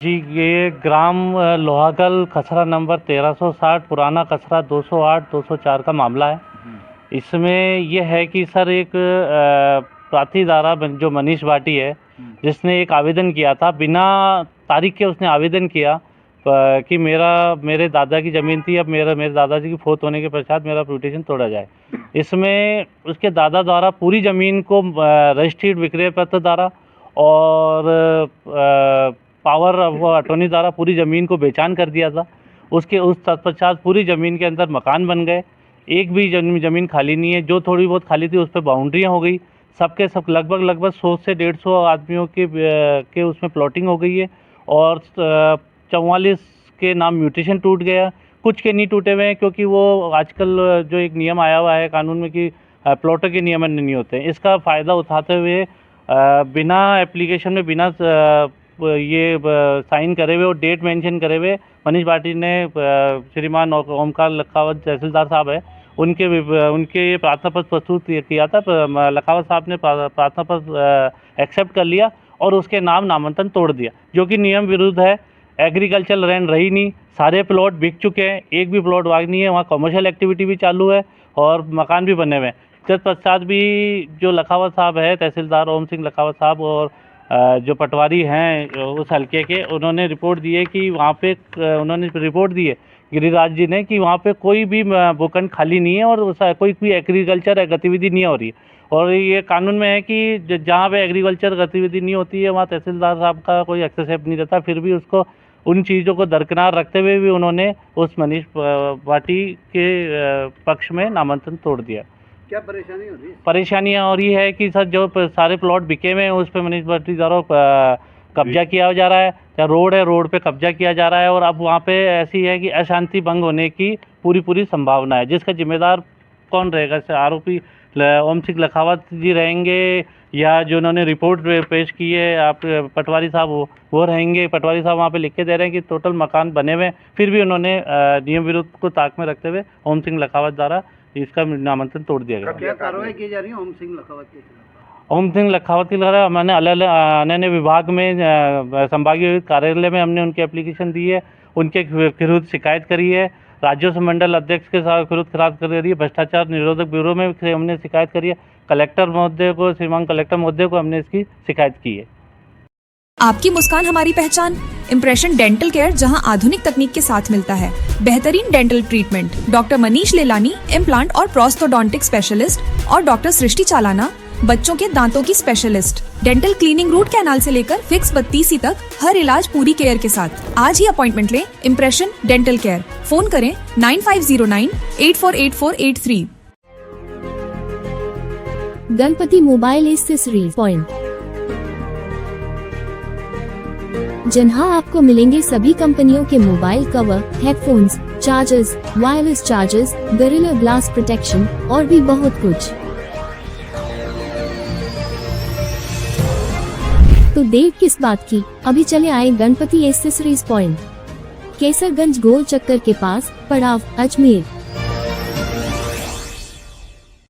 जी, ये ग्राम लोहागल खसरा नंबर 1360 पुराना खसरा 208-204 का मामला है। इसमें ये है कि सर एक प्रार्थीदारा जो मनीष भाटी है, जिसने एक आवेदन किया था बिना तारीख के। उसने आवेदन किया कि मेरे दादा की ज़मीन थी, अब मेरे दादाजी की फौत होने के पश्चात मेरा प्यूटेशन तोड़ा जाए। इसमें उसके दादा द्वारा पूरी ज़मीन को रजिस्ट्रीड विक्रय पत्र द्वारा और पावर ऑफ अटॉर्नी द्वारा पूरी ज़मीन को बेचान कर दिया था। उसके उस तत्पश्चात पूरी ज़मीन के अंदर मकान बन गए। एक भी ज़मीन खाली नहीं है। जो थोड़ी बहुत खाली थी उस पर बाउंड्रियाँ हो गई। सबके सब लगभग 100 से 150 आदमियों के उसमें प्लॉटिंग हो गई है और 44 के नाम म्यूटेशन टूट गया। कुछ के नहीं टूटे हुए हैं क्योंकि वो आजकल जो एक नियम आया हुआ है कानून में कि प्लॉटर के नियमन नहीं होते हैं। इसका फ़ायदा उठाते हुए बिना एप्लीकेशन में बिना ये साइन करे हुए और डेट मेंशन करे हुए मनीष भाटी ने श्रीमान ओमकार लखावत तहसीलदार साहब है उनके प्रार्थना पत्र प्रस्तुत किया था। लखावत साहब ने प्रार्थना पत्र एक्सेप्ट कर लिया और उसके नामांकन तोड़ दिया, जो कि नियम विरुद्ध है। एग्रीकल्चर लैंड रही नहीं, सारे प्लॉट बिक चुके हैं, एक भी प्लॉट बाकी नहीं है। वहाँ कमर्शियल एक्टिविटी भी चालू है और मकान भी बने हुए हैं। तत्पश्चात भी जो लखावत साहब है तहसीलदार ओम सिंह लखावत साहब और जो पटवारी हैं उस हल्के के, उन्होंने रिपोर्ट दी है कि वहाँ पे उन्होंने रिपोर्ट दी है गिरिराज जी ने कि वहाँ पे कोई भी भूखंड खाली नहीं है और कोई भी एग्रीकल्चर गतिविधि नहीं हो रही है। और ये कानून में है कि जहाँ पे एग्रीकल्चर गतिविधि नहीं होती है वहाँ तहसीलदार साहब का कोई हस्तक्षेप नहीं रहता। फिर भी उसको उन चीज़ों को दरकिनार रखते हुए भी उन्होंने उस मनीष भाटी के पक्ष में नामांकन तोड़ दिया। क्या परेशानी हो रही है? परेशानियाँ हो रही है कि सर जो सारे प्लॉट बिके हुए हैं उस पर मनीष भाटी द्वारा कब्जा किया जा रहा है। या रोड है, रोड पे कब्जा किया जा रहा है और अब वहाँ पे ऐसी है कि अशांति भंग होने की पूरी संभावना है। जिसका जिम्मेदार कौन रहेगा? आरोपी ओम सिंह लखावत जी रहेंगे या जो उन्होंने रिपोर्ट पेश की है आप पटवारी साहब वो रहेंगे? पटवारी साहब वहाँ पे लिख के दे रहे हैं कि टोटल मकान बने हुए, फिर भी उन्होंने नियम विरुद्ध को ताक में रखते हुए ओम सिंह लखावत द्वारा इसका नामांकन तोड़ दिया गया। क्या कार्रवाई की जा रही है ओम सिंह लखावत के खिलाफ? ओम सिंह लखावत के द्वारा मैंने अन्य विभाग में संभागीय कार्यालय में हमने उनकी एप्लीकेशन दी है, उनके विरुद्ध शिकायत करी है। राजस्व मंडल अध्यक्ष के साथ विरुद्ध शिकायत करी है। भ्रष्टाचार निरोधक ब्यूरो में हमने शिकायत करी है। कलेक्टर महोदय को, श्रीमान कलेक्टर महोदय को हमने इसकी शिकायत की है। आपकी मुस्कान हमारी पहचान। इम्प्रेशन डेंटल केयर, जहां आधुनिक तकनीक के साथ मिलता है बेहतरीन dental treatment. Doctor Manish Lelani, implant और प्रोस्थोडोंटिक स्पेशलिस्ट, और डॉक्टर सृष्टि चालाना, बच्चों के दांतों की specialist. Dental cleaning, root canal से लेकर फिक्स बत्तीसी तक हर इलाज पूरी केयर के साथ। आज ही अपॉइंटमेंट लें। Impression dental care. फोन करें 9509848483। गणपति मोबाइल एक्सेसरीज पॉइंट, जहां आपको मिलेंगे सभी कंपनियों के mobile cover, headphones, chargers, wireless chargers, gorilla glass protection और भी बहुत कुछ। तो देर किस बात की, अभी चले आए गणपति एक्सेसरीज पॉइंट, केसरगंज गोल चक्कर के पास, पड़ाव, अजमेर।